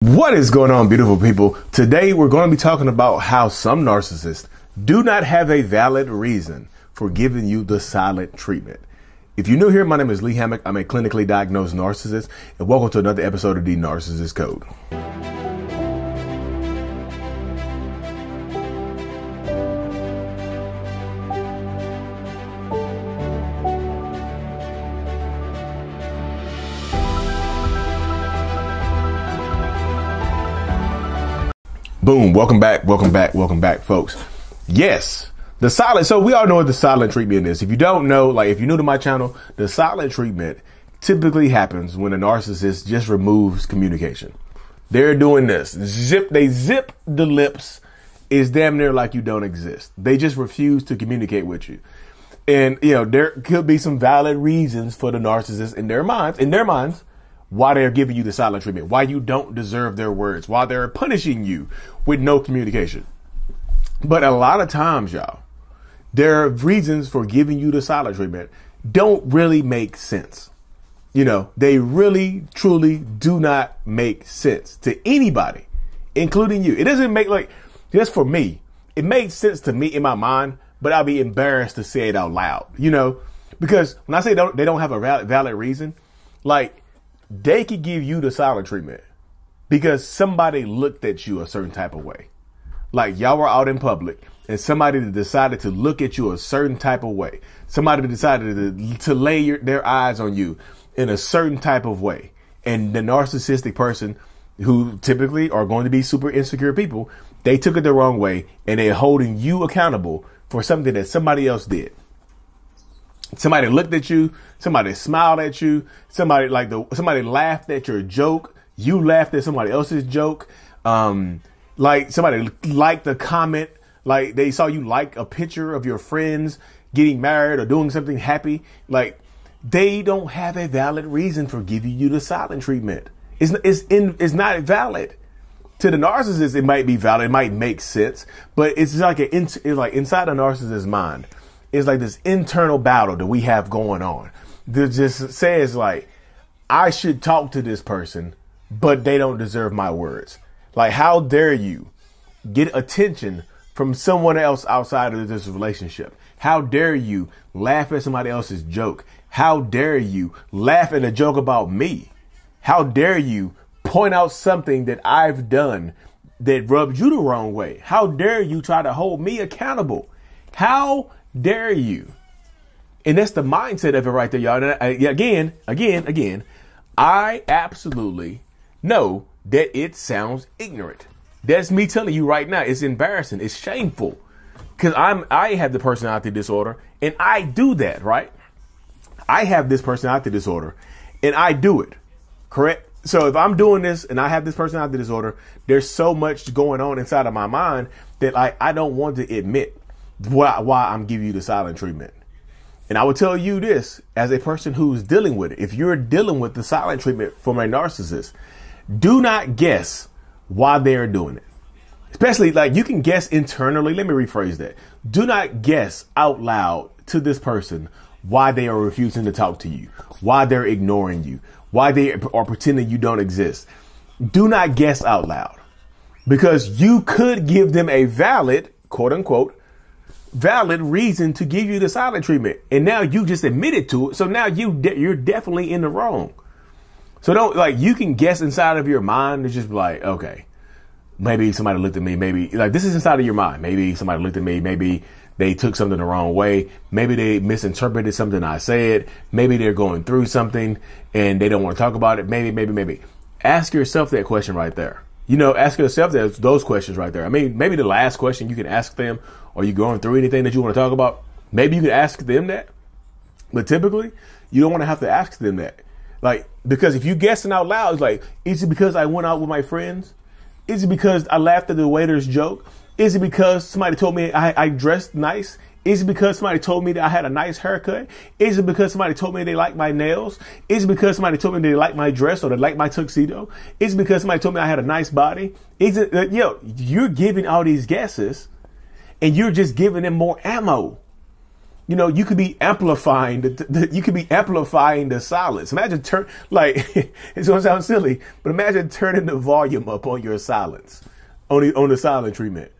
What is going on, beautiful people? Today we're going to be talking about how some narcissists do not have a valid reason for giving you the silent treatment. If you're new here, my name is Lee Hammock. I'm a clinically diagnosed narcissist, and welcome to another episode of the Narcissist Code. Boom. Welcome back, folks. Yes, the silent. So we all know what the silent treatment is. If you don't know, like if you're new to my channel, the silent treatment typically happens when a narcissist just removes communication. They're doing this. They zip the lips. Is damn near like you don't exist. They just refuse to communicate with you. And, you know, there could be some valid reasons for the narcissist in their minds, why they're giving you the silent treatment, why you don't deserve their words, why they're punishing you with no communication. But a lot of times, y'all, their reasons for giving you the silent treatment don't really make sense. You know, they really, truly do not make sense to anybody, including you. It doesn't make, like, just for me, it made sense to me in my mind, but I'll be embarrassed to say it out loud, you know, because when I say they don't have a valid reason, like, they could give you the silent treatment because somebody looked at you a certain type of way. Like y'all were out in public and somebody decided to look at you a certain type of way. Somebody decided to lay their eyes on you in a certain type of way. And the narcissistic person, who typically are going to be super insecure people, they took it the wrong way and they're holding you accountable for something that somebody else did. Somebody looked at you, somebody smiled at you, somebody laughed at your joke, you laughed at somebody else's joke, like somebody liked a comment, like they saw you like a picture of your friends getting married or doing something happy. Like they don't have a valid reason for giving you the silent treatment. It's not valid. To the narcissist, it might be valid, it might make sense, but it's like it's like inside a narcissist's mind. It's like this internal battle that we have going on that just says like, I should talk to this person, but they don't deserve my words. Like, how dare you get attention from someone else outside of this relationship? How dare you laugh at somebody else's joke? How dare you laugh at a joke about me? How dare you point out something that I've done that rubbed you the wrong way? How dare you try to hold me accountable? How dare you? And that's the mindset of it right there, y'all. And again, I absolutely know that it sounds ignorant. That's me telling you right now. It's embarrassing. It's shameful because I have the personality disorder and I do that, right? I have this personality disorder and I do it. Correct. So if I'm doing this and I have this personality disorder, there's so much going on inside of my mind that I don't want to admit why I'm giving you the silent treatment. And I would tell you this as a person who's dealing with it. If you're dealing with the silent treatment from a narcissist, do not guess why they're doing it. Especially like you can guess internally. Let me rephrase that. Do not guess out loud to this person why they are refusing to talk to you, why they're ignoring you, why they are pretending you don't exist. Do not guess out loud because you could give them a valid, quote unquote, valid reason to give you the silent treatment. And now you just admitted to it. So now you're definitely in the wrong. So don't you can guess inside of your mind. It's just like, okay, maybe somebody looked at me. Maybe like this is inside of your mind. Maybe somebody looked at me. Maybe they took something the wrong way. Maybe they misinterpreted something I said. Maybe they're going through something and they don't want to talk about it. Maybe. Ask yourself that question right there. You know, ask yourself those questions right there. I mean, maybe the last question you can ask them, are you going through anything that you want to talk about? Maybe you could ask them that. But typically, you don't want to have to ask them that. Like, because if you guessing out loud, it's like, is it because I went out with my friends? Is it because I laughed at the waiter's joke? Is it because somebody told me I dressed nice? Is it because somebody told me that I had a nice haircut? Is it because somebody told me they like my nails? Is it because somebody told me they like my dress or they like my tuxedo? Is it because somebody told me I had a nice body? Is it, you're giving all these guesses and you're just giving them more ammo. You know, you could be amplifying the silence. Imagine it's going to sound silly, but imagine turning the volume up on your silence, on the silent treatment,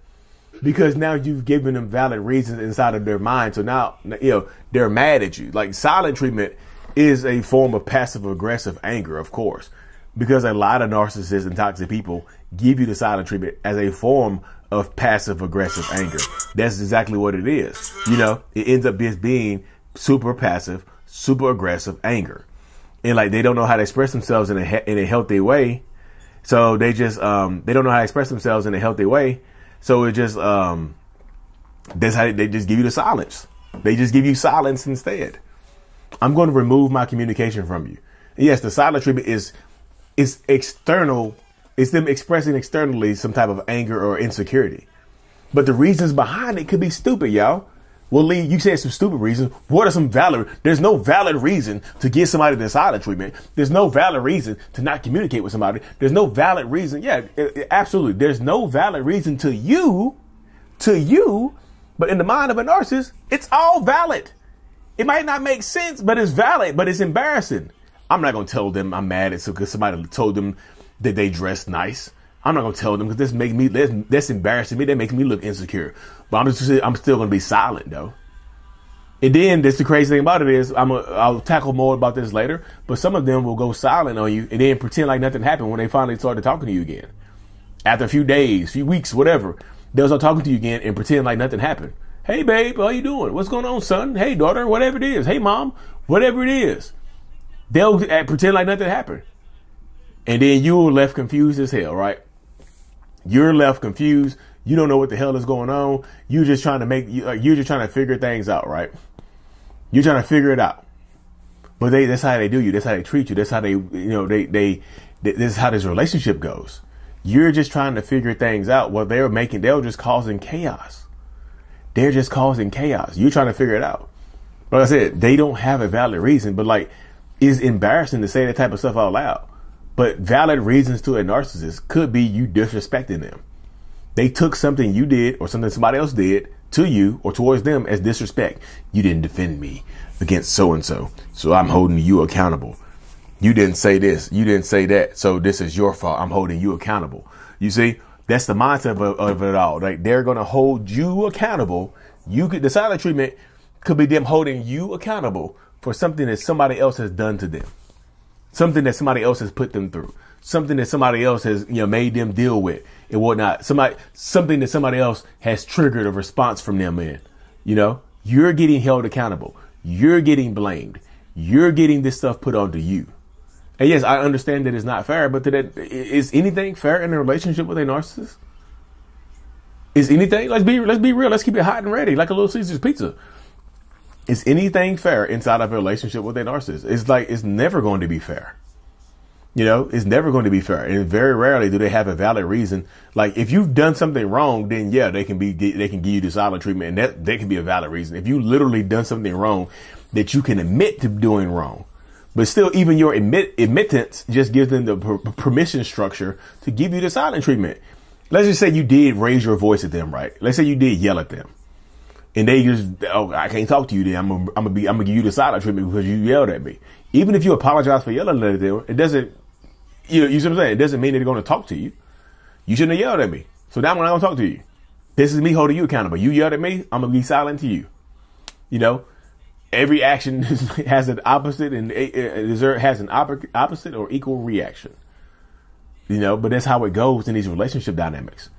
because now you've given them valid reasons inside of their mind. So now, they're mad at you. Like, silent treatment is a form of passive aggressive anger, of course, because a lot of narcissists and toxic people give you the silent treatment as a form of passive aggressive anger. That's exactly what it is. It ends up just being super passive, super aggressive anger. And like, they don't know how to express themselves in a healthy way. So they just, they don't know how to express themselves in a healthy way. So it just, that's how they just give you the silence. They just give you silence instead. I'm going to remove my communication from you. And yes, the silent treatment is external. It's them expressing externally some type of anger or insecurity. But the reasons behind it could be stupid, y'all. Well, Lee, you said some stupid reasons. What are some valid? There's no valid reason to give somebody the silent treatment. There's no valid reason to not communicate with somebody. There's no valid reason. Yeah, absolutely. There's no valid reason to you. But in the mind of a narcissist, it's all valid. It might not make sense, but it's valid, but it's embarrassing. I'm not going to tell them I'm mad at because somebody told them that they dress nice. I'm not going to tell them because that's embarrassing me. That makes me look insecure. But I'm still going to be silent though. And then the crazy thing about it is I'll tackle more about this later, but some of them will go silent on you and then pretend like nothing happened when they finally started talking to you again. After a few days, few weeks, whatever, they'll start talking to you again and pretend like nothing happened. Hey babe, how you doing? What's going on, son? Hey daughter, whatever it is. Hey mom, whatever it is. They'll pretend like nothing happened. And then you're left confused as hell, right? You're left confused. You don't know what the hell is going on. You're just trying to figure things out, right? You're trying to figure it out. But that's how they do you. That's how they treat you. That's how this is how this relationship goes. You're just trying to figure things out. What they're just causing chaos. They're just causing chaos. You're trying to figure it out. Like I said, they don't have a valid reason, but like, it's embarrassing to say that type of stuff out loud. But valid reasons to a narcissist could be you disrespecting them. They took something you did or something somebody else did to you or towards them as disrespect. You didn't defend me against so-and-so, so I'm holding you accountable. You didn't say this. You didn't say that. So this is your fault. I'm holding you accountable. You see, that's the mindset of it all. Like, they're going to hold you accountable. The silent treatment could be them holding you accountable for something that somebody else has done to them. Something that somebody else has put them through. Something that somebody else has, made them deal with and whatnot. Something that somebody else has triggered a response from them in. You're getting held accountable. You're getting blamed. You're getting this stuff put onto you. And yes, I understand that it's not fair, but is anything fair in a relationship with a narcissist? Is anything? Let's be real. Let's keep it hot and ready, like a Little Caesar's pizza. Is anything fair inside of a relationship with a narcissist? It's never going to be fair. It's never going to be fair. And very rarely do they have a valid reason. Like, if you've done something wrong, then yeah, they can give you the silent treatment, and that can be a valid reason. If you literally done something wrong that you can admit to doing wrong, but still even your admittance just gives them the permission structure to give you the silent treatment. Let's just say you did raise your voice at them, right? Let's say you did yell at them. And they just, I can't talk to you then. I'm gonna give you the silent treatment because you yelled at me. Even if you apologize for yelling at them, it doesn't, you see what I'm saying? It doesn't mean that they're going to talk to you. You shouldn't have yelled at me. So now I'm not going to talk to you. This is me holding you accountable. You yelled at me, I'm going to be silent to you. Every action has an opposite and has an opposite or equal reaction. But that's how it goes in these relationship dynamics.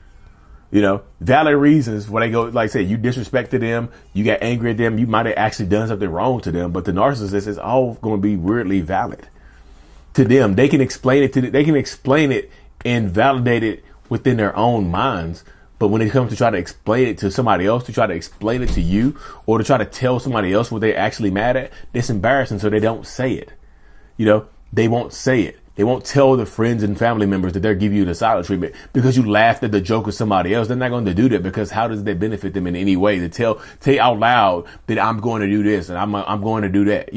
Valid reasons where they go, like I said, you disrespected them, you got angry at them, you might have actually done something wrong to them, but the narcissist is all going to be weirdly valid to them. They can explain it and validate it within their own minds. But when it comes to try to explain it to somebody else, to try to explain it to you, or to try to tell somebody else what they're actually mad at, it's embarrassing. So they don't say it. They won't say it. They won't tell the friends and family members that they're giving you the silent treatment because you laughed at the joke of somebody else. They're not going to do that because how does that benefit them in any way to tell out loud that I'm going to do this and I'm going to do that?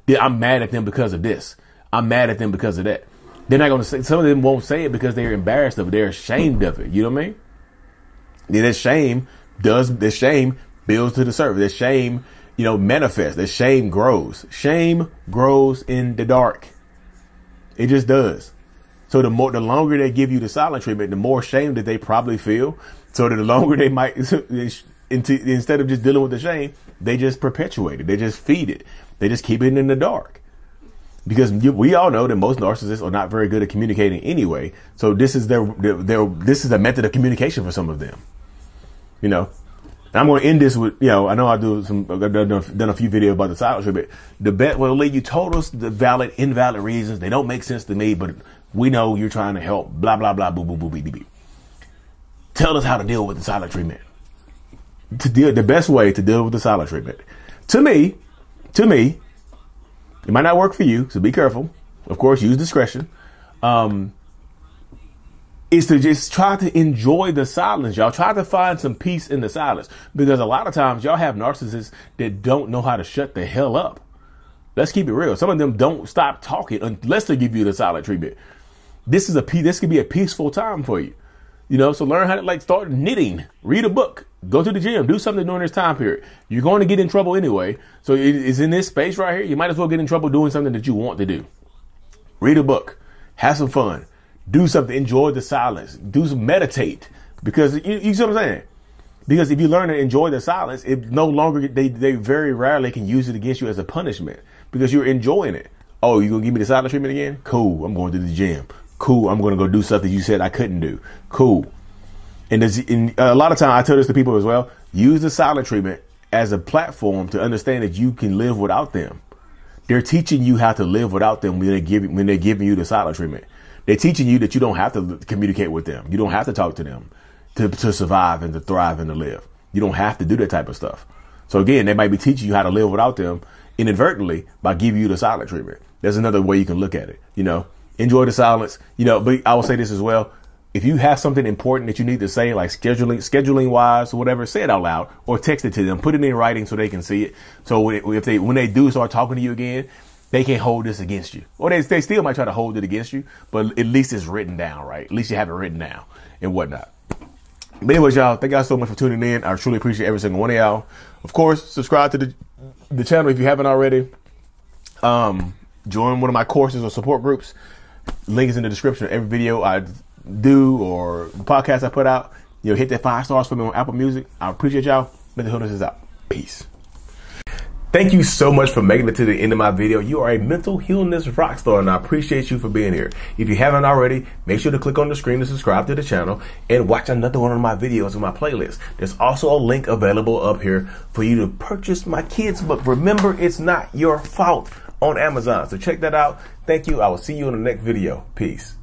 That I'm mad at them because of this. I'm mad at them because of that. They're not going to say, some of them won't say it because they're embarrassed of it. They're ashamed of it. You know what I mean? Yeah, that shame builds to the surface. That shame manifest. That shame grows. Shame grows in the dark. It just does. So the longer they give you the silent treatment, the more shame that they probably feel. So that the longer they might, instead of just dealing with the shame, they just perpetuate it. They just feed it. They just keep it in the dark. Because we all know that most narcissists are not very good at communicating anyway. So this is this is a method of communication for some of them. And I'm going to end this with, I know I've done a few videos about the silent treatment. The bet, you told us the valid, invalid reasons. They don't make sense to me, but we know you're trying to help, blah, blah, blah, boo, boo, boo, boo, boo. Tell us how to deal with the silent treatment. The best way to deal with the silent treatment. To me, it might not work for you, so be careful. Of course, use discretion. Is to just try to enjoy the silence, y'all. Try to find some peace in the silence. Because a lot of times y'all have narcissists that don't know how to shut the hell up. Let's keep it real. Some of them don't stop talking unless they give you the silent treatment. This could be a peaceful time for you. So learn how to start knitting, read a book, go to the gym, do something during this time period. You're going to get in trouble anyway. So it's in this space right here. You might as well get in trouble doing something that you want to do. Read a book, have some fun, do something, enjoy the silence, meditate. Because you see what I'm saying? Because if you learn to enjoy the silence, it no longer, they very rarely can use it against you as a punishment because you're enjoying it. Oh, you going to give me the silent treatment again? Cool. I'm going to the gym. Cool. I'm going to go do something you said I couldn't do. Cool. And a lot of times I tell this to people as well, use the silent treatment as a platform to understand that you can live without them. They're teaching you how to live without them when they're giving you the silent treatment. They're teaching you that you don't have to communicate with them. You don't have to talk to them to survive and to thrive and to live. You don't have to do that type of stuff. So again, they might be teaching you how to live without them inadvertently by giving you the silent treatment. There's another way you can look at it. Enjoy the silence, but I will say this as well. If you have something important that you need to say, like scheduling wise or whatever, say it out loud or text it to them, put it in writing so they can see it. So when they do start talking to you again, they can't hold this against you, or they still might try to hold it against you, but at least it's written down, right? At least you have it written down and whatnot. But anyways, y'all, thank y'all so much for tuning in. I truly appreciate every single one of y'all. Of course, subscribe to the channel if you haven't already. Join one of my courses or support groups. Link is in the description of every video I do or podcast I put out. Hit that 5 stars for me on Apple Music. I appreciate y'all. Mental Healness is out. Peace. Thank you so much for making it to the end of my video. You are a mental healness rock star, and I appreciate you for being here. If you haven't already, make sure to click on the screen to subscribe to the channel and watch another one of my videos in my playlist. There's also a link available up here for you to purchase my kids' book, Remember It's Not Your Fault, on Amazon. So check that out. Thank you. I will see you in the next video. Peace.